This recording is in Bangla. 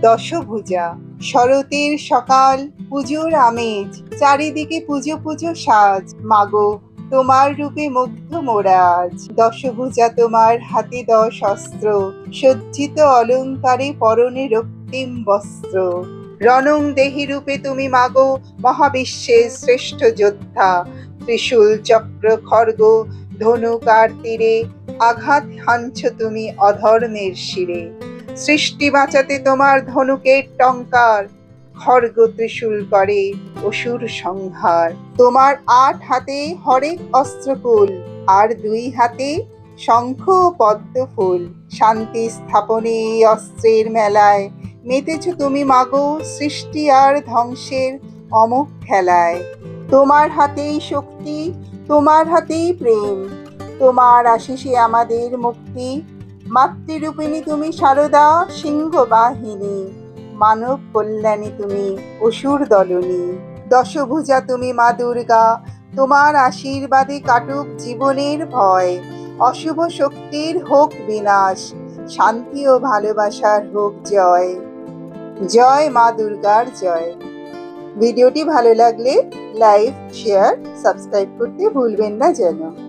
দশভুজা। শরতের সকাল, পুজোর আমেজ, চারিদিকে পুজো পুজো সাজ। মাগো, তোমার রূপে মুগ্ধ মোরা আজ। দশভুজা, তোমার হাতে 10 অস্ত্র, সজ্জিত অলঙ্কারে, পরনে রক্তিম বস্ত্র। রণং দেহি রূপে তুমি মাগো, মহাবিশ্বের শ্রেষ্ঠ যোদ্ধা। ত্রিশূল, চক্র, খড়গ, ধনুক আর তীরে আঘাত হানছ তুমি অধর্মের শিরে। সৃষ্টি বাঁচাতে তোমার ধনুকের টঙ্কার, খড়গ ত্রিশূল করে অসুর সংহার। তোমার 8 হাতে হরেক অস্ত্রকুল, আর 2 হাতে শঙ্খ ও পদ্ম ফুল। শান্তি স্থাপনে এই অস্ত্রের মেলায় মেতেছ তুমি মাগো, সৃষ্টি আর ধ্বংসের অমোঘ খেলায়। তোমার হাতেই শক্তি, তোমার হাতেই প্রেম, তোমার আশিসে আমাদের মুক্তি। মাতৃরূপিণী তুমি শারদা, সিংহ বাহিনী, মানব কল্যাণী তুমি অসুর দলনী। দশভুজা তুমি মা দুর্গা, তোমার আশীর্বাদে কাটুক জীবনের ভয়। অশুভ শক্তির হোক বিনাশ, শান্তি ও ভালোবাসার হোক জয়। জয় মা দুর্গার জয়। ভিডিওটি ভালো লাগলে লাইক, শেয়ার, সাবস্ক্রাইব করতে ভুলবেন না যেন।